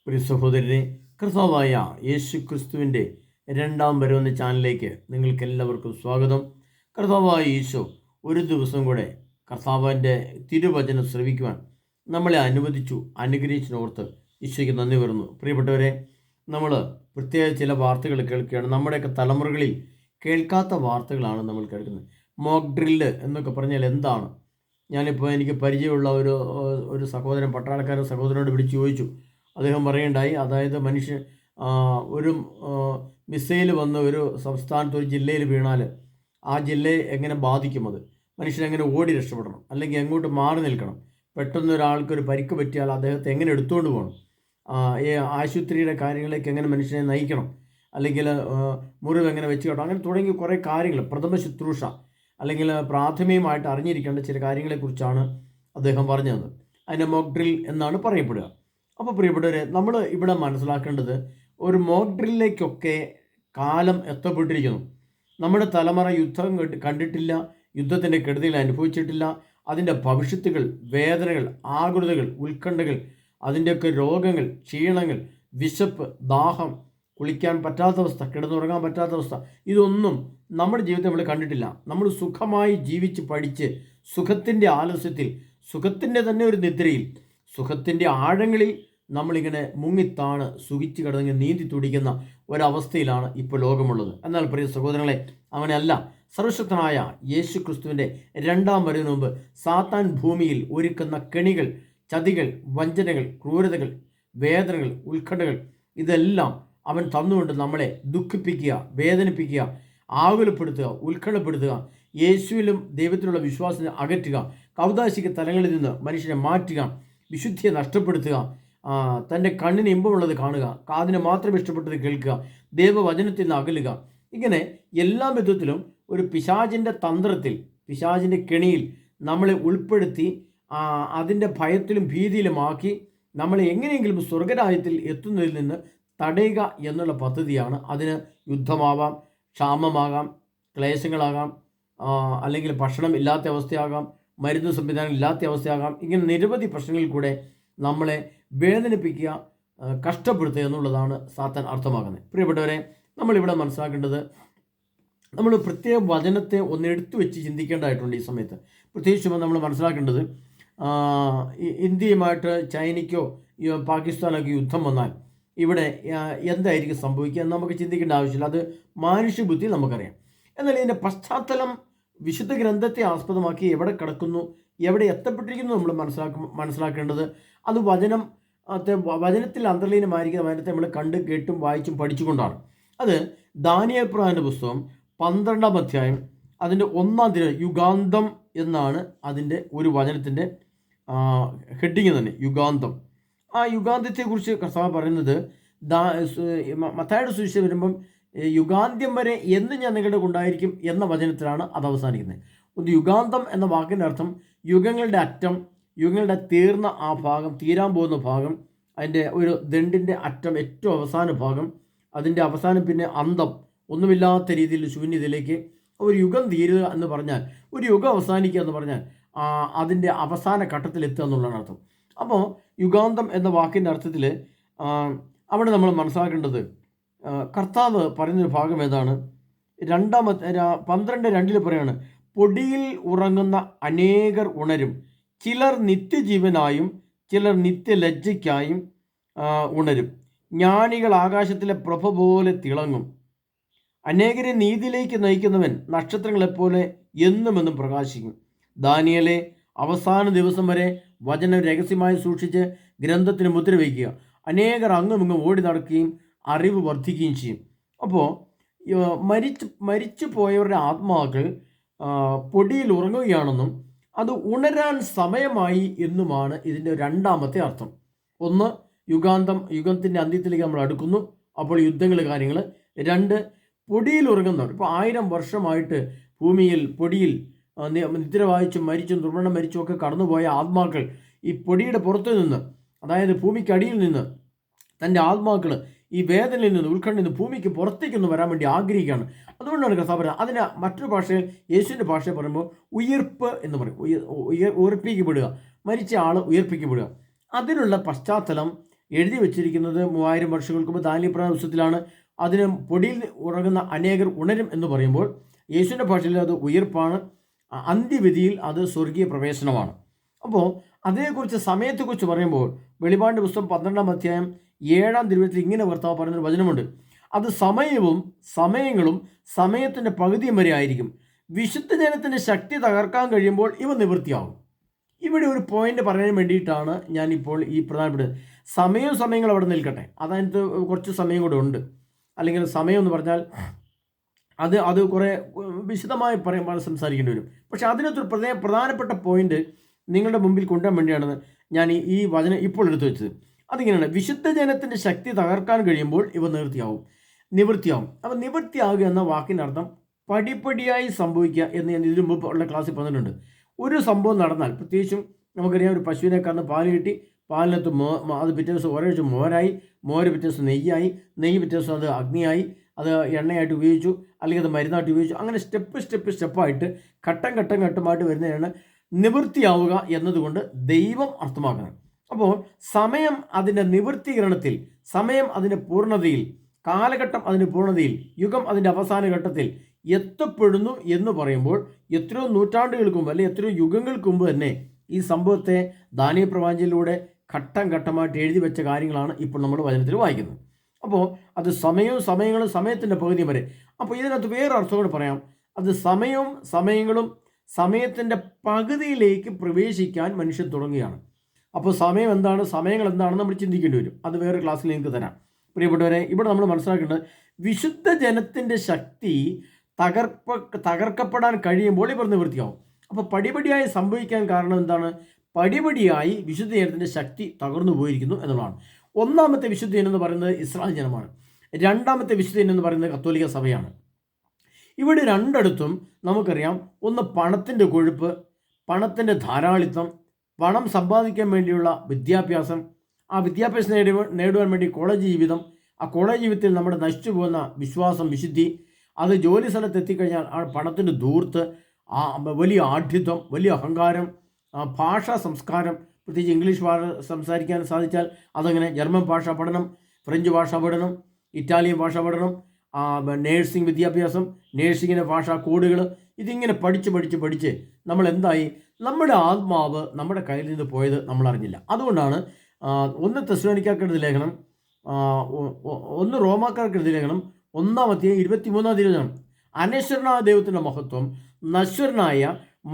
പ്രിയ സഹോദരനെ, കർത്താവായ യേശു ക്രിസ്തുവിൻ്റെ രണ്ടാം വരവെന്ന ചാനലിലേക്ക് നിങ്ങൾക്കെല്ലാവർക്കും സ്വാഗതം. കർത്താവായ ഈശോ ഒരു ദിവസം കൂടെ കർത്താവിൻ്റെ തിരുവചനം ശ്രവിക്കുവാൻ നമ്മളെ അനുഗ്രഹിച്ചിനോർത്ത് ഈശോയ്ക്ക് നന്ദി വരുന്നു. പ്രിയപ്പെട്ടവരെ, നമ്മൾ പ്രത്യേക ചില വാർത്തകൾ കേൾക്കുകയാണ്. നമ്മുടെയൊക്കെ തലമുറകളിൽ കേൾക്കാത്ത വാർത്തകളാണ് നമ്മൾ കേൾക്കുന്നത്. മോക്ക് ഡ്രില്ല് എന്നൊക്കെ പറഞ്ഞാൽ എന്താണ്? ഞാനിപ്പോൾ എനിക്ക് പരിചയമുള്ള ഒരു സഹോദരൻ, പട്ടാളക്കാരൻ സഹോദരനോട് വിളിച്ച് ചോദിച്ചു. അദ്ദേഹം പറയുണ്ടായി, അതായത് ഒരു മിസൈൽ വന്ന് ഒരു സംസ്ഥാനത്ത് ഒരു ജില്ലയിൽ വീണാൽ ആ ജില്ലയെ എങ്ങനെ ബാധിക്കും, അത് മനുഷ്യനെങ്ങനെ ഓടി രക്ഷപ്പെടണം, അല്ലെങ്കിൽ എങ്ങോട്ട് മാറി നിൽക്കണം, പെട്ടെന്ന് ഒരാൾക്കൊരു പരിക്ക് പറ്റിയാൽ അദ്ദേഹത്തെ എങ്ങനെ എടുത്തുകൊണ്ട് പോകണം, ഈ ആശുപത്രിയുടെ കാര്യങ്ങളിലേക്ക് എങ്ങനെ മനുഷ്യനെ നയിക്കണം, അല്ലെങ്കിൽ മുറിവ് എങ്ങനെ വെച്ച് കേട്ടോ, അങ്ങനെ തുടങ്ങി കുറേ കാര്യങ്ങൾ, പ്രഥമ ശുശ്രൂഷ അല്ലെങ്കിൽ പ്രാഥമികമായിട്ട് അറിഞ്ഞിരിക്കേണ്ട ചില കാര്യങ്ങളെക്കുറിച്ചാണ് അദ്ദേഹം പറഞ്ഞത്. അതിൻ്റെ മോക്ക് ഡ്രിൽ എന്നാണ് പറയപ്പെടുക. അപ്പോൾ പ്രിയപ്പെട്ടവരെ, നമ്മൾ ഇവിടെ മനസ്സിലാക്കേണ്ടത്, ഒരു മോക്ക് ഡ്രില്ലിലേക്കൊക്കെ കാലം എത്തപ്പെട്ടിരിക്കുന്നു. നമ്മുടെ തലമുറ യുദ്ധം കണ്ടിട്ടില്ല, യുദ്ധത്തിൻ്റെ കെടുതികൾ അനുഭവിച്ചിട്ടില്ല. അതിൻ്റെ ഭവിഷ്യത്തുകൾ, വേദനകൾ, ആകുലതകൾ, ഉത്കണ്ഠകൾ, അതിൻ്റെയൊക്കെ രോഗങ്ങൾ, ക്ഷീണങ്ങൾ, വിശപ്പ്, ദാഹം, കുളിക്കാൻ പറ്റാത്ത അവസ്ഥ, കിടന്നുറങ്ങാൻ പറ്റാത്ത അവസ്ഥ, ഇതൊന്നും നമ്മുടെ ജീവിതത്തിൽ നമ്മൾ കണ്ടിട്ടില്ല. നമ്മൾ സുഖമായി ജീവിച്ച് പഠിച്ച് സുഖത്തിൻ്റെ ആലസ്യത്തിൽ, സുഖത്തിൻ്റെ തന്നെ ഒരു നിദ്രയിൽ, സുഖത്തിൻ്റെ ആഴങ്ങളിൽ നമ്മളിങ്ങനെ മുങ്ങിത്താണ് സുഖിച്ച് കിടന്ന് നീന്തി തുടിക്കുന്ന ഒരവസ്ഥയിലാണ് ഇപ്പോൾ ലോകമുള്ളത്. എന്നാൽ പ്രിയ സഹോദരങ്ങളെ, അങ്ങനെയല്ല. സർവശക്തനായ യേശു ക്രിസ്തുവിൻ്റെ രണ്ടാം വരവിന് മുമ്പ് സാത്താൻ ഭൂമിയിൽ ഒരുക്കുന്ന കെണികൾ, ചതികൾ, വഞ്ചനകൾ, ക്രൂരതകൾ, വേദനകൾ, ഉത്കണ്ഠകൾ, ഇതെല്ലാം അവൻ തന്നുകൊണ്ട് നമ്മളെ ദുഃഖിപ്പിക്കുക, വേദനിപ്പിക്കുക, ആകുലപ്പെടുത്തുക, ഉത്കണ്ഠപ്പെടുത്തുക, യേശുവിലും ദൈവത്തിലുള്ള വിശ്വാസത്തെ അകറ്റുക, കൗദാശിക തലങ്ങളിൽ നിന്ന് മനുഷ്യനെ മാറ്റുക, വിശുദ്ധിയെ നഷ്ടപ്പെടുത്തുക, തൻ്റെ കണ്ണിന് ഇമ്പമുള്ളത് കാണുക, കാതിന് മാത്രം ഇഷ്ടപ്പെട്ടത് കേൾക്കുക, ദൈവവചനത്തിൽ നിന്ന് അകലുക. ഇങ്ങനെ എല്ലാ വിധത്തിലും ഒരു പിശാചിൻ്റെ തന്ത്രത്തിൽ, പിശാചിൻ്റെ കെണിയിൽ നമ്മളെ ഉൾപ്പെടുത്തി അതിൻ്റെ ഭയത്തിലും ഭീതിയിലുമാക്കി നമ്മളെ എങ്ങനെയെങ്കിലും സ്വർഗരാജ്യത്തിൽ എത്തുന്നതിൽ നിന്ന് തടയുക എന്നുള്ള പദ്ധതിയാണ്. അതിന് യുദ്ധമാവാം, ക്ഷാമമാകാം, ക്ലേശങ്ങളാകാം, അല്ലെങ്കിൽ ഭക്ഷണം ഇല്ലാത്ത അവസ്ഥയാകാം, മരുന്ന് സംവിധാനം ഇല്ലാത്ത അവസ്ഥയാകാം. ഇങ്ങനെ നിരവധി പ്രശ്നങ്ങളിൽ കൂടെ നമ്മളെ വേദനിപ്പിക്കുക, കഷ്ടപ്പെടുത്തുക എന്നുള്ളതാണ് സാത്താൻ അർത്ഥമാക്കുന്നത്. പ്രിയപ്പെട്ടവരെ, നമ്മളിവിടെ മനസ്സിലാക്കേണ്ടത്, നമ്മൾ പ്രത്യേക വചനത്തെ ഒന്ന് എടുത്തു വെച്ച് ചിന്തിക്കേണ്ടതായിട്ടുണ്ട് ഈ സമയത്ത്. പ്രത്യേകിച്ചും നമ്മൾ മനസ്സിലാക്കേണ്ടത്, ഇന്ത്യയുമായിട്ട് ചൈനയ്ക്കോ പാകിസ്ഥാനൊക്കെ യുദ്ധം വന്നാൽ ഇവിടെ എന്തായിരിക്കും സംഭവിക്കുക എന്ന് നമുക്ക് ചിന്തിക്കേണ്ട ആവശ്യമില്ല. അത് മാനുഷ്യബുദ്ധി നമുക്കറിയാം. എന്നാൽ ഇതിൻ്റെ പശ്ചാത്തലം വിശുദ്ധ ഗ്രന്ഥത്തെ ആസ്പദമാക്കി എവിടെ കിടക്കുന്നു, എവിടെ എത്തപ്പെട്ടിരിക്കുന്നു നമ്മൾ മനസ്സിലാക്കേണ്ടത് അത് വചനത്തിൽ അന്തർലീനമായിരിക്കുന്ന വചനത്തെ നമ്മൾ കണ്ട് കേട്ടും വായിച്ചും പഠിച്ചുകൊണ്ടാണ്. അത് ദാനിയേൽ പ്രവാചകന്റെ പുസ്തകം 12-ാം അധ്യായം അതിൻ്റെ 1-ാം തിരുവചനം, യുഗാന്തം എന്നാണ് അതിൻ്റെ ഒരു വചനത്തിൻ്റെ ഹെഡിങ് തന്നെ, യുഗാന്തം. ആ യുഗാന്തത്തെക്കുറിച്ച് കർത്താവ് പറയുന്നത്, മത്തായിയുടെ സുവിശേഷം വരുമ്പം യുഗാന്ത്യം വരെ എന്ന് ഞാൻ നിങ്ങളുടെ ഉണ്ടായിരിക്കും എന്ന വചനത്തിലാണ് അത് അവസാനിക്കുന്നത്. ഒരു യുഗാന്തം എന്ന വാക്കിൻ്റെ അർത്ഥം യുഗങ്ങളുടെ അറ്റം, യുഗങ്ങളുടെ തീർന്ന ആ ഭാഗം, തീരാൻ പോകുന്ന ഭാഗം, അതിൻ്റെ ഒരു ദണ്ടിൻ്റെ അറ്റം, ഏറ്റവും അവസാന ഭാഗം, അതിൻ്റെ അവസാനം പിന്നെ അന്തം, ഒന്നുമില്ലാത്ത രീതിയിൽ ശൂന്യതയിലേക്ക്. ഒരു യുഗം തീരുക എന്ന് പറഞ്ഞാൽ, ഒരു യുഗം അവസാനിക്കുക എന്ന് പറഞ്ഞാൽ അതിൻ്റെ അവസാന ഘട്ടത്തിലെത്തുക എന്നുള്ളതാണ് അർത്ഥം. അപ്പോൾ യുഗാന്തം എന്ന വാക്കിൻ്റെ അർത്ഥത്തിൽ അവിടെ നമ്മൾ മനസ്സിലാക്കേണ്ടത്, കർത്താവ് പറയുന്നൊരു ഭാഗം ഏതാണ്? 12:2 പറയാണ്, പൊടിയിൽ ഉറങ്ങുന്ന അനേകർ ഉണരും, ചിലർ നിത്യജീവനായും ചിലർ നിത്യലജ്ജയ്ക്കായും ഉണരും. ജ്ഞാനികൾ ആകാശത്തിലെ പ്രഭ പോലെ തിളങ്ങും. അനേകരെ നീതിയിലേക്ക് നയിക്കുന്നവൻ നക്ഷത്രങ്ങളെപ്പോലെ എന്നുമെന്നും പ്രകാശിക്കും. ദാനിയേലേ, അവസാന ദിവസം വരെ വചനം രഹസ്യമായി സൂക്ഷിച്ച് ഗ്രന്ഥത്തിന് മുദ്ര വയ്ക്കുക. അനേകർ അങ്ങുമിങ്ങും ഓടി നടക്കുകയും അറിവ് വർദ്ധിക്കുകയും ചെയ്യും. അപ്പോൾ മരിച്ചു പോയവരുടെ ആത്മാക്കൾ പൊടിയിൽ ഉറങ്ങുകയാണെന്നും അത് ഉണരാൻ സമയമായി എന്നുമാണ് ഇതിൻ്റെ രണ്ടാമത്തെ അർത്ഥം. ഒന്ന്, യുഗാന്തം, യുഗത്തിൻ്റെ അന്ത്യത്തിലേക്ക് നമ്മൾ അടുക്കുന്നു, അപ്പോൾ യുദ്ധങ്ങൾ, കാര്യങ്ങൾ. 2, പൊടിയിൽ ഉറങ്ങുന്നവർ. ഇപ്പോൾ 1000 വർഷമായിട്ട് ഭൂമിയിൽ പൊടിയിൽ നിദ്ര വായിച്ചും മരിച്ചും ദുർമരണം മരിച്ചും ഒക്കെ കടന്നുപോയ ആത്മാക്കൾ ഈ പൊടിയുടെ പുറത്തു നിന്ന്, അതായത് ഭൂമിക്കടിയിൽ നിന്ന് തൻ്റെ ആത്മാക്കൾ ഈ വേദനയിൽ നിന്ന്, ഉത്കണ്ഠയിൽ നിന്ന് ഭൂമിക്ക് പുറത്തേക്കൊന്ന് വരാൻ വേണ്ടി ആഗ്രഹിക്കുകയാണ്. അതുകൊണ്ടാണ് കർത്താവ് പറയുന്നത്. അതിന് മറ്റൊരു ഭാഷയിൽ, യേശുവിൻ്റെ ഭാഷയിൽ പറയുമ്പോൾ ഉയിർപ്പ് എന്ന് പറയും. ഉയർപ്പിക്കപ്പെടുക, മരിച്ച ആൾ ഉയർപ്പിക്കപ്പെടുക. അതിനുള്ള പശ്ചാത്തലം എഴുതി വച്ചിരിക്കുന്നത് 3000 വർഷങ്ങൾക്ക് മുമ്പ് ദാനിയേൽ പ്രവചന പുസ്തകത്തിലാണ്. അതിന് പൊടിയിൽ ഉറങ്ങുന്ന അനേകർ ഉണരും എന്ന് പറയുമ്പോൾ യേശുവിൻ്റെ ഭാഷയിൽ അത് ഉയർപ്പാണ്, അന്ത്യവിധിയിൽ അത് സ്വർഗീയ പ്രവേശനമാണ്. അപ്പോൾ അതേക്കുറിച്ച് സമയത്തെക്കുറിച്ച് പറയുമ്പോൾ വെളിപാടിൻ്റെ പുസ്തകം 12-ാം അധ്യായം 7-ാം തിരുവചനത്തിൽ ഇങ്ങനെ കർത്താവ് പറയുന്നൊരു വചനമുണ്ട്. അത് സമയവും സമയങ്ങളും സമയത്തിൻ്റെ പകുതിയും വരെ ആയിരിക്കും. വിശുദ്ധ ജനത്തിൻ്റെ ശക്തി തകർക്കാൻ കഴിയുമ്പോൾ ഇവ നിവൃത്തിയാകും. ഇവിടെ ഒരു പോയിന്റ് പറയാൻ വേണ്ടിയിട്ടാണ് ഞാനിപ്പോൾ ഈ പ്രധാനപ്പെട്ടത്. സമയങ്ങൾ അവിടെ നിൽക്കട്ടെ, അതിനകത്ത് കുറച്ച് സമയം കൂടെ ഉണ്ട്. അല്ലെങ്കിൽ സമയം എന്ന് പറഞ്ഞാൽ അത് കുറേ വിശദമായി സംസാരിക്കേണ്ടി വരും. പക്ഷേ അതിനകത്തൊരു പ്രധാനപ്പെട്ട പോയിന്റ് നിങ്ങളുടെ മുമ്പിൽ കൊണ്ടുവരാൻ വേണ്ടിയാണ് ഞാൻ ഈ വചനം ഇപ്പോൾ എടുത്തു വെച്ചത്. അതിങ്ങനെയാണ്: വിശുദ്ധ ജനത്തിൻ്റെ ശക്തി തകർക്കാൻ കഴിയുമ്പോൾ ഇവ നിവൃത്തിയാവും. അപ്പോൾ നിവൃത്തിയാകുക എന്ന വാക്കിനർത്ഥം പടിപടിയായി സംഭവിക്കുക എന്ന് ഞാൻ ഇതിനു മുമ്പ് ഉള്ള ക്ലാസ്സിൽ പറഞ്ഞിട്ടുണ്ട്. ഒരു സംഭവം നടന്നാൽ, പ്രത്യേകിച്ചും നമുക്കറിയാം, ഒരു പശുവിനെ കറന്ന് പാല് കിട്ടി, പാലിനകത്ത് അത് പിറ്റേ ദിവസം ഒരാഴ്ച മോര് പിറ്റേ ദിവസം നെയ്യായി, നെയ്യ് പിറ്റേ ദിവസം അത് അഗ്നിയായി, അത് എണ്ണയായിട്ട് ഉപയോഗിച്ചു, അല്ലെങ്കിൽ അത് മരുന്നായിട്ട് ഉപയോഗിച്ചു. അങ്ങനെ സ്റ്റെപ്പായിട്ട് ഘട്ടമായിട്ട് വരുന്നതിനാണ് നിവൃത്തിയാവുക എന്നതുകൊണ്ട് ദൈവം അർത്ഥമാക്കുന്നത്. അപ്പോൾ സമയം അതിൻ്റെ നിവൃത്തീകരണത്തിൽ, സമയം അതിൻ്റെ പൂർണ്ണതയിൽ, കാലഘട്ടം അതിൻ്റെ പൂർണ്ണതയിൽ, യുഗം അതിൻ്റെ അവസാന ഘട്ടത്തിൽ എത്തപ്പെടുന്നു എന്ന് പറയുമ്പോൾ എത്രയോ നൂറ്റാണ്ടുകൾക്ക് മുമ്പ്, അല്ലെങ്കിൽ എത്രയോ യുഗങ്ങൾക്ക് മുമ്പ് തന്നെ ഈ സംഭവത്തെ ദാനിയേൽ പ്രവാചകനിലൂടെ ഘട്ടമായിട്ട് എഴുതി വെച്ച കാര്യങ്ങളാണ് ഇപ്പോൾ നമ്മൾ വചനത്തിൽ വായിക്കുന്നത്. അപ്പോൾ അത് സമയങ്ങളും സമയത്തിൻ്റെ പകുതി വരെ. അപ്പോൾ ഇതിനകത്ത് വേറെ അർത്ഥം കൂടെ പറയാം. അത് സമയങ്ങളും സമയത്തിൻ്റെ പകുതിയിലേക്ക് പ്രവേശിക്കാൻ മനുഷ്യൻ തുടങ്ങുകയാണ്. അപ്പോൾ സമയം എന്താണ്, സമയങ്ങൾ എന്താണെന്ന് നമ്മൾ ചിന്തിക്കേണ്ടി വരും. അത് വേറെ ക്ലാസ്സിൽ നിങ്ങൾക്ക് തരാം. പ്രിയപ്പെട്ടവരെ, ഇവിടെ നമ്മൾ മനസ്സിലാക്കേണ്ടത് വിശുദ്ധ ജനത്തിൻ്റെ ശക്തി തകർക്കപ്പെടാൻ കഴിയുമ്പോൾ ഇവർ നിവൃത്തിയാവും. അപ്പോൾ പടിപടിയായി സംഭവിക്കാൻ കാരണം എന്താണ്? പടിപടിയായി വിശുദ്ധ ജനത്തിൻ്റെ ശക്തി തകർന്നു പോയിരിക്കുന്നു എന്നുള്ളതാണ്. ഒന്നാമത്തെ വിശുദ്ധ ജനം എന്ന് പറയുന്നത് ഇസ്രായേൽ ജനമാണ്. രണ്ടാമത്തെ വിശുദ്ധ ജനം എന്ന് പറയുന്നത് കത്തോലിക്ക സഭയാണ്. ഇവിടെ രണ്ടിടത്തും നമുക്കറിയാം, ഒന്ന് പണത്തിൻ്റെ കൊഴുപ്പ്, പണത്തിൻ്റെ ധാരാളിത്തം, പണം സമ്പാദിക്കാൻ വേണ്ടിയുള്ള വിദ്യാഭ്യാസം, ആ വിദ്യാഭ്യാസം നേടുവാൻ വേണ്ടി കോളേജ് ജീവിതം, ആ കോളേജ് ജീവിതത്തിൽ നമ്മുടെ നശിച്ചു പോകുന്ന വിശ്വാസം, വിശുദ്ധി, അത് ജോലി സ്ഥലത്ത് എത്തിക്കഴിഞ്ഞാൽ ആ പണത്തിൻ്റെ ധൂർത്ത്, ആ വലിയ ആഢ്യത്വം, വലിയ അഹങ്കാരം, ഭാഷാ സംസ്കാരം, പ്രത്യേകിച്ച് ഇംഗ്ലീഷ് ഭാഷ സംസാരിക്കാൻ സാധിച്ചാൽ അതങ്ങനെ, ജർമ്മൻ ഭാഷ പഠനം, ഫ്രഞ്ച് ഭാഷ പഠനം, ഇറ്റാലിയൻ ഭാഷ പഠനം, നേഴ്സിംഗ് വിദ്യാഭ്യാസം, നേഴ്സിങ്ങിൻ്റെ ഭാഷാ കോഡുകൾ, ഇതിങ്ങനെ പഠിച്ച് നമ്മൾ എന്തായി? നമ്മുടെ ആത്മാവ് നമ്മുടെ കയ്യിൽ നിന്ന് പോയത് നമ്മൾ അറിഞ്ഞില്ല. അതുകൊണ്ടാണ് 1 തെസ്സലോനിക്കർക്കെഴുതിയ ലേഖനം, 1 റോമാക്കാർക്കെഴുതിയ ലേഖനം 1-ാം അധ്യായം 23-ാം തിരുവചനം: അനശ്വരനായ ദൈവത്തിൻ്റെ മഹത്വം നശ്വരനായ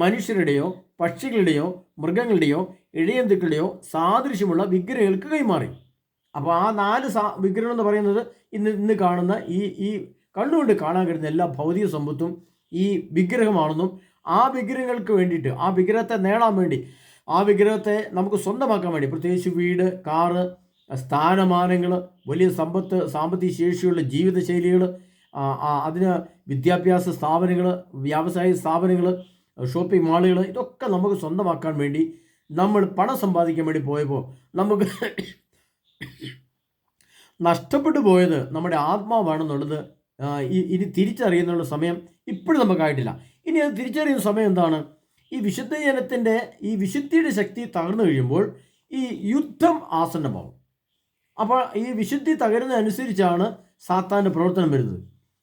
മനുഷ്യരുടെയോ പക്ഷികളുടെയോ മൃഗങ്ങളുടെയോ ഇഴയന്തുക്കളുടെയോ സാദൃശ്യമുള്ള വിഗ്രഹങ്ങൾക്ക് കൈമാറി. അപ്പോൾ ആ 4 വിഗ്രഹം എന്ന് പറയുന്നത് ഇന്ന് കാണുന്ന ഈ കണ്ണുകൊണ്ട് കാണാൻ കഴിയുന്ന എല്ലാ ഭൗതിക സമ്പത്തും ഈ വിഗ്രഹമാണെന്നും, ആ വിഗ്രഹങ്ങൾക്ക് വേണ്ടിയിട്ട്, ആ വിഗ്രഹത്തെ നേടാൻ വേണ്ടി, ആ വിഗ്രഹത്തെ നമുക്ക് സ്വന്തമാക്കാൻ വേണ്ടി, പ്രത്യേകിച്ച് വീട്, കാറ്, സ്ഥാനമാനങ്ങൾ, വലിയ സമ്പത്ത്, സാമ്പത്തിക ശേഷിയുള്ള ജീവിതശൈലികൾ, അതിന് വിദ്യാഭ്യാസ സ്ഥാപനങ്ങൾ, വ്യാവസായിക സ്ഥാപനങ്ങൾ, ഷോപ്പിംഗ് മാളുകൾ, ഇതൊക്കെ നമുക്ക് സ്വന്തമാക്കാൻ വേണ്ടി നമ്മൾ പണം സമ്പാദിക്കാൻ വേണ്ടി പോയപ്പോൾ നമുക്ക് നഷ്ടപ്പെട്ടു പോയത് നമ്മുടെ ആത്മാവാണെന്നുള്ളത് ഇനി തിരിച്ചറിയുന്നുള്ള സമയം ഇപ്പോഴും നമുക്കായിട്ടില്ല. ഇനി അത് തിരിച്ചറിയുന്ന സമയം എന്താണ്? ഈ വിശുദ്ധ ജനത്തിൻ്റെ ഈ വിശുദ്ധിയുടെ ശക്തി തകർന്നു കഴിയുമ്പോൾ ഈ യുദ്ധം ആസന്നമാവും. അപ്പോൾ ഈ വിശുദ്ധി തകരുന്നതനുസരിച്ചാണ് സാത്താൻ്റെ പ്രവർത്തനം വരുന്നത്.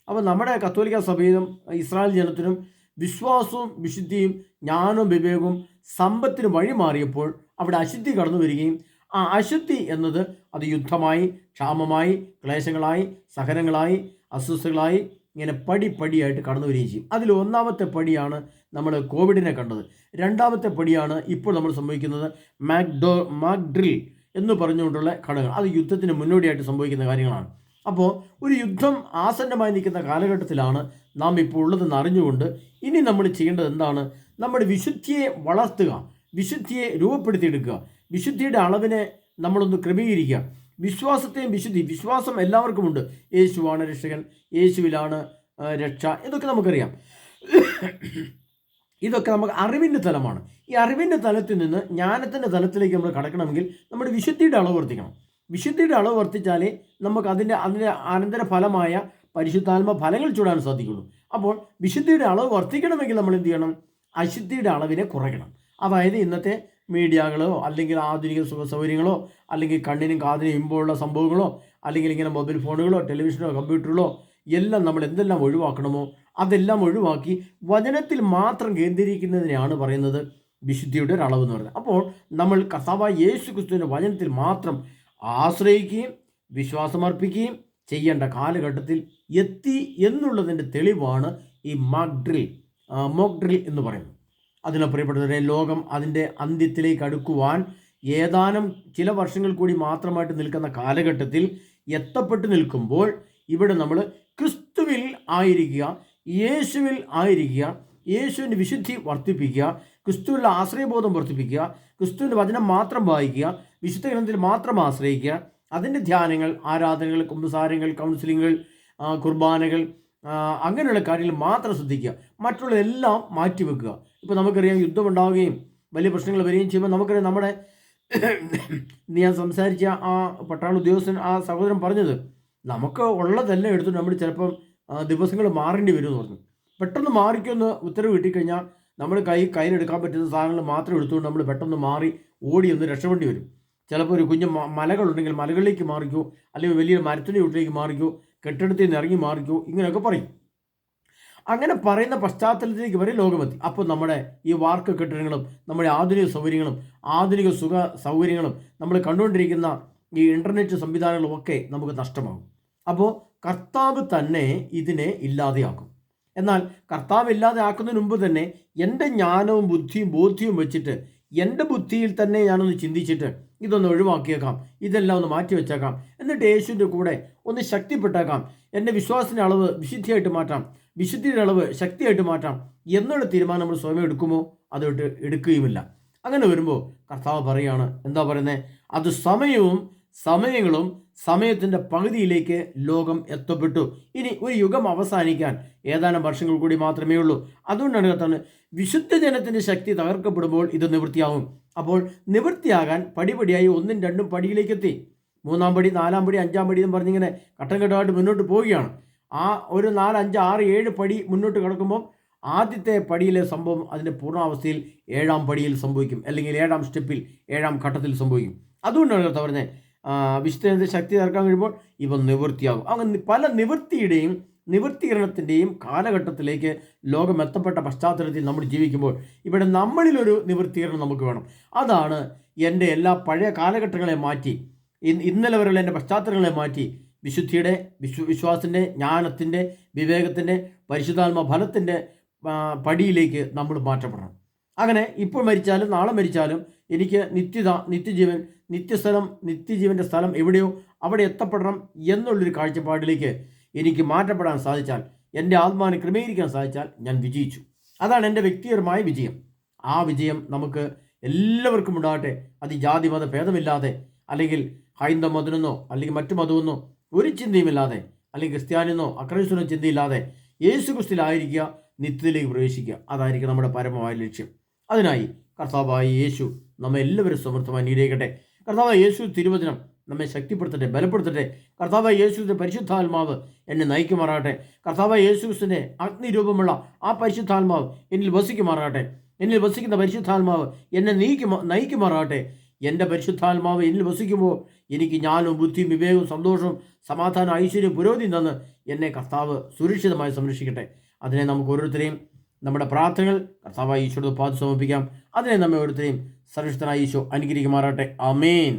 അപ്പോൾ നമ്മുടെ കത്തോലിക്ക സഭയിലും ഇസ്രായേൽ ജനത്തിനും വിശ്വാസവും വിശുദ്ധിയും ജ്ഞാനവും വിവേകവും സമ്പത്തിനും വഴിമാറിയപ്പോൾ അവിടെ അശുദ്ധി കടന്നു വരികയും, ആ അശുദ്ധി എന്നത് അത് യുദ്ധമായി, ക്ഷാമമായി, ക്ലേശങ്ങളായി, സഹനങ്ങളായി, അസ്വസ്ഥകളായി, ഇങ്ങനെ പടിയായിട്ട് കടന്നു വരികയും ചെയ്യും. അതിൽ ഒന്നാമത്തെ പടിയാണ് നമ്മൾ കോവിഡിനെ കണ്ടത്. രണ്ടാമത്തെ പടിയാണ് ഇപ്പോൾ നമ്മൾ സംഭവിക്കുന്നത് മാക്ഡ്രിൽ എന്ന് പറഞ്ഞുകൊണ്ടുള്ള ഘടകങ്ങൾ. അത് യുദ്ധത്തിന് മുന്നോടിയായിട്ട് സംഭവിക്കുന്ന കാര്യങ്ങളാണ്. അപ്പോൾ ഒരു യുദ്ധം ആസന്നമായി നിൽക്കുന്ന കാലഘട്ടത്തിലാണ് നാം ഇപ്പോൾ ഉള്ളതെന്ന് അറിഞ്ഞുകൊണ്ട് ഇനി നമ്മൾ ചെയ്യേണ്ടത് എന്താണ്? നമ്മുടെ വിശുദ്ധിയെ വളർത്തുക, വിശുദ്ധിയെ രൂപപ്പെടുത്തിയെടുക്കുക, വിശുദ്ധിയുടെ അളവിനെ നമ്മളൊന്ന് ക്രമീകരിക്കുക. വിശ്വാസം എല്ലാവർക്കുമുണ്ട്. യേശുവാണ് രക്ഷകൻ, യേശുവിലാണ് രക്ഷ, ഇതൊക്കെ നമുക്കറിയാം. ഇതൊക്കെ നമുക്ക് അറിവിൻ്റെ തലമാണ്. ഈ അറിവിൻ്റെ തലത്തിൽ നിന്ന് ജ്ഞാനത്തിൻ്റെ തലത്തിലേക്ക് നമ്മൾ കടക്കണമെങ്കിൽ നമ്മുടെ വിശുദ്ധിയുടെ അളവ് വർദ്ധിക്കണം. വിശുദ്ധിയുടെ അളവ് വർദ്ധിച്ചാലേ നമുക്ക് അതിൻ്റെ അനന്തര ഫലമായ പരിശുദ്ധാത്മ ഫലങ്ങൾ ചൂടാൻ സാധിക്കുള്ളൂ. അപ്പോൾ വിശുദ്ധിയുടെ അളവ് വർദ്ധിക്കണമെങ്കിൽ നമ്മൾ എന്ത് ചെയ്യണം? അശുദ്ധിയുടെ അളവിനെ കുറയ്ക്കണം. അതായത് ഇന്നത്തെ മീഡിയകളോ അല്ലെങ്കിൽ ആധുനിക സുഖ സൗകര്യങ്ങളോ അല്ലെങ്കിൽ കണ്ണിനും കാതിനും ഇമ്പമുള്ള സംഭവങ്ങളോ അല്ലെങ്കിൽ ഇങ്ങനെ മൊബൈൽ ഫോണുകളോ ടെലിവിഷനോ കമ്പ്യൂട്ടറുകളോ എല്ലാം നമ്മൾ എന്തെല്ലാം ഒഴിവാക്കണമോ അതെല്ലാം ഒഴിവാക്കി വചനത്തിൽ മാത്രം കേന്ദ്രീകരിക്കുന്നതിനെയാണ് പറയുന്നത് വിശുദ്ധിയുടെ ഒരു അളവ് എന്ന് പറയുന്നത്. അപ്പോൾ നമ്മൾ കർത്താവായ യേശു ക്രിസ്തുവിൻ്റെ വചനത്തിൽ മാത്രം ആശ്രയിക്കുകയും വിശ്വാസമർപ്പിക്കുകയും ചെയ്യേണ്ട കാലഘട്ടത്തിൽ എത്തി എന്നുള്ളതിൻ്റെ തെളിവാണ് ഈ മോക്ക് ഡ്രിൽ എന്ന് പറയുന്നത്. അതിനെ പ്രിയപ്പെട്ടവരെ, ലോകം അതിൻ്റെ അന്ത്യത്തിലേക്ക് അടുക്കുവാൻ ഏതാനും ചില വർഷങ്ങൾ കൂടി മാത്രമായിട്ട് നിൽക്കുന്ന കാലഘട്ടത്തിൽ എത്തപ്പെട്ട് നിൽക്കുമ്പോൾ ഇവിടെ നമ്മൾ ക്രിസ്തുവിൽ ആയിരിക്കുക, യേശുവിൽ ആയിരിക്കുക, യേശുവിൻ്റെ വിശുദ്ധി വർദ്ധിപ്പിക്കുക, ക്രിസ്തുവിലുള്ള ആശ്രയബോധം വർദ്ധിപ്പിക്കുക, ക്രിസ്തുവിൻ്റെ വചനം മാത്രം വായിക്കുക, വിശുദ്ധ ഗ്രന്ഥത്തിൽ മാത്രം ആശ്രയിക്കുക, അതിൻ്റെ ധ്യാനങ്ങൾ, ആരാധനകൾ, കുമ്പസാരങ്ങൾ, കൗൺസിലിങ്ങുകൾ, കുർബാനകൾ, അങ്ങനെയുള്ള കാര്യങ്ങൾ മാത്രം ശ്രദ്ധിക്കുക. മറ്റുള്ള എല്ലാം മാറ്റിവെക്കുക. ഇപ്പോൾ നമുക്കറിയാം, യുദ്ധമുണ്ടാവുകയും വലിയ പ്രശ്നങ്ങൾ വരികയും ചെയ്യുമ്പോൾ നമുക്കറിയാം, നമ്മുടെ ഞാൻ സംസാരിച്ച ആ പട്ടാള ഉദ്യോഗസ്ഥൻ, ആ സഹോദരൻ പറഞ്ഞത്, നമുക്ക് ഉള്ളതെല്ലാം എടുത്തിട്ട് നമ്മൾ ചിലപ്പം ദിവസങ്ങൾ മാറേണ്ടി വരും എന്ന് പറഞ്ഞു. പെട്ടെന്ന് മാറിക്കൊന്ന് ഉത്തരവ് കിട്ടിക്കഴിഞ്ഞാൽ നമ്മൾ കയ്യിലെടുക്കാൻ പറ്റുന്ന സാധനങ്ങൾ മാത്രം എടുത്തുകൊണ്ട് നമ്മൾ പെട്ടെന്ന് മാറി ഓടി ഒന്ന് രക്ഷപ്പെടേണ്ടി വരും. ചിലപ്പോൾ ഒരു കുഞ്ഞ് മലകളുണ്ടെങ്കിൽ മലകളിലേക്ക് മാറിക്കോ, അല്ലെങ്കിൽ വലിയൊരു മരത്തിൻ്റെ വീട്ടിലേക്ക് മാറിക്കോ, കെട്ടിടത്തിൽ നിന്ന് ഇറങ്ങി മാറിക്കോ, ഇങ്ങനെയൊക്കെ പറയും. അങ്ങനെ പറയുന്ന പശ്ചാത്തലത്തിലേക്ക് വരെ ലോകമെത്തി. അപ്പോൾ നമ്മുടെ ഈ വാർക്ക് കെട്ടിടങ്ങളും നമ്മുടെ ആധുനിക സൗകര്യങ്ങളും ആധുനിക സുഖ സൗകര്യങ്ങളും നമ്മൾ കണ്ടുകൊണ്ടിരിക്കുന്ന ഈ ഇൻ്റർനെറ്റ് സംവിധാനങ്ങളും ഒക്കെ നമുക്ക് നഷ്ടമാകും. അപ്പോൾ കർത്താവ് തന്നെ ഇതിനെ ഇല്ലാതെയാക്കും. എന്നാൽ കർത്താവ് ഇല്ലാതെ ആക്കുന്നതിന് മുമ്പ് തന്നെ എൻ്റെ ജ്ഞാനവും ബുദ്ധിയും ബോധ്യവും വെച്ചിട്ട് എൻ്റെ ബുദ്ധിയിൽ തന്നെ ഞാനൊന്ന് ചിന്തിച്ചിട്ട് ഇതൊന്ന് ഒഴിവാക്കിയേക്കാം, ഇതെല്ലാം ഒന്ന് മാറ്റി വെച്ചേക്കാം, എന്നിട്ട് യേശുവിൻ്റെ കൂടെ ഒന്ന് ശക്തിപ്പെട്ടേക്കാം, എൻ്റെ വിശ്വാസത്തിൻ്റെ അളവ് വിശുദ്ധിയായിട്ട് മാറ്റാം, വിശുദ്ധിയുടെ അളവ് ശക്തിയായിട്ട് മാറ്റാം എന്നുള്ള തീരുമാനം നമ്മൾ സ്വയം എടുക്കുമോ? അതൊട്ട് എടുക്കുകയുമില്ല. അങ്ങനെ വരുമ്പോൾ കർത്താവ് പറയുകയാണ്, എന്താ പറയുന്നത്? അത് സമയങ്ങളും സമയത്തിൻ്റെ പകുതിയിലേക്ക് ലോകം എത്തപ്പെട്ടു. ഇനി ഒരു യുഗം അവസാനിക്കാൻ ഏതാനും വർഷങ്ങൾ കൂടി മാത്രമേ ഉള്ളൂ. അതുകൊണ്ടാണ് കർത്താവ് വിശുദ്ധ ജനത്തിൻ്റെ ശക്തി തകർക്കപ്പെടുമ്പോൾ ഇത് നിവൃത്തിയാവും. അപ്പോൾ നിവൃത്തിയാകാൻ പടിപടിയായി 1ഉം 2ഉം പടിയിലേക്ക് എത്തി. 3ആം പടി, 4ആം പടി, 5ആം പടി എന്ന് പറഞ്ഞിങ്ങനെ ഘട്ടം ഘട്ടമായിട്ട് മുന്നോട്ട് പോവുകയാണ്. ആ ഒരു 4, 5, 6, 7 പടി മുന്നോട്ട് കിടക്കുമ്പോൾ ആദ്യത്തെ പടിയിലെ സംഭവം അതിൻ്റെ പൂർണ്ണാവസ്ഥയിൽ 7ആം പടിയിൽ സംഭവിക്കും, അല്ലെങ്കിൽ 7ആം സ്റ്റെപ്പിൽ 7ആം ഘട്ടത്തിൽ സംഭവിക്കും. അതുകൊണ്ടാണ് കർത്താവ് പറഞ്ഞത് വിശുദ്ധ ശക്തി തീർക്കാൻ കഴിയുമ്പോൾ ഇവ നിവൃത്തിയാകും. അങ്ങനെ പല നിവൃത്തീകരണത്തിൻ്റെയും കാലഘട്ടത്തിലേക്ക് ലോകം എത്തപ്പെട്ട പശ്ചാത്തലത്തിൽ നമ്മൾ ജീവിക്കുമ്പോൾ ഇവിടെ നമ്മളിലൊരു നിവൃത്തീകരണം നമുക്ക് വേണം. അതാണ് എൻ്റെ എല്ലാ പഴയ കാലഘട്ടങ്ങളെ മാറ്റി, ഇന്നലെ വരെയുള്ള എൻ്റെ പശ്ചാത്തലങ്ങളെ മാറ്റി വിശുദ്ധിയുടെ, വിശ്വാസത്തിൻ്റെ, ജ്ഞാനത്തിൻ്റെ, വിവേകത്തിൻ്റെ, പരിശുദ്ധാത്മ ഫലത്തിൻ്റെ പടിയിലേക്ക് നമ്മൾ മാറ്റപ്പെടണം. അങ്ങനെ ഇപ്പോൾ മരിച്ചാലും നാളെ മരിച്ചാലും എനിക്ക് നിത്യജീവൻ, നിത്യജീവൻ്റെ സ്ഥലം എവിടെയോ അവിടെ എത്തപ്പെടണം എന്നുള്ളൊരു കാഴ്ചപ്പാടിലേക്ക് എനിക്ക് മാറ്റപ്പെടാൻ സാധിച്ചാൽ, എൻ്റെ ആത്മാവിനെ ക്രമീകരിക്കാൻ സാധിച്ചാൽ ഞാൻ വിജയിച്ചു. അതാണ് എൻ്റെ വ്യക്തിപരമായ വിജയം. ആ വിജയം നമുക്ക് എല്ലാവർക്കും ഉണ്ടാകട്ടെ. അത് ജാതി മത ഭേദമില്ലാതെ, അല്ലെങ്കിൽ ഹൈന്ദവ മതമെന്നോ അല്ലെങ്കിൽ മറ്റു മതമെന്നോ ഒരു ചിന്തയുമില്ലാതെ, അല്ലെങ്കിൽ ക്രിസ്ത്യാനിന്നോ അക്രൈസ്തവനോ ചിന്തയില്ലാതെ യേശു ക്രിസ്തുവിലായിരിക്കുക, നിത്യത്തിലേക്ക് പ്രവേശിക്കുക. അതായിരിക്കും നമ്മുടെ പരമമായ ലക്ഷ്യം. അതിനായി കർത്താവായ യേശു നമ്മെ എല്ലാവരും സമൃദ്ധമായി നീരേക്കട്ടെ. കർത്താവായ യേശു തിരുവചനം നമ്മെ ശക്തിപ്പെടുത്തട്ടെ, ബലപ്പെടുത്തട്ടെ. കർത്താവായ യേശുവിൻ്റെ പരിശുദ്ധാത്മാവ് എന്നെ നയിക്കുമാറാകട്ടെ. കർത്താവായ യേശുവിൻ്റെ അഗ്നിരൂപമുള്ള ആ പരിശുദ്ധാത്മാവ് എന്നിൽ വസിക്കുമാറാകട്ടെ. എന്നിൽ വസിക്കുന്ന പരിശുദ്ധാത്മാവ് എന്നെ നയിക്കുമാറാകട്ടെ. എൻ്റെ പരിശുദ്ധാത്മാവ് എന്നിൽ വസിക്കുമ്പോൾ എനിക്ക് ജ്ഞാനവും ബുദ്ധിയും വിവേകവും സന്തോഷവും സമാധാനം ഐശ്വര്യവും പുരോഗതിയും തന്ന് എന്നെ കർത്താവ് സുരക്ഷിതമായി സംരക്ഷിക്കട്ടെ. അതിനെ നമുക്ക് ഓരോരുത്തരെയും നമ്മുടെ പ്രാർത്ഥനകൾ കർത്താവായ ഈശോയോട് സമർപ്പിക്കാം. അതിനെ നമ്മെ ഓരോരുത്തരെയും സർവശക്തനായ ഈശോ അനുഗ്രഹിക്കുമാറാകട്ടെ. ആമേൻ.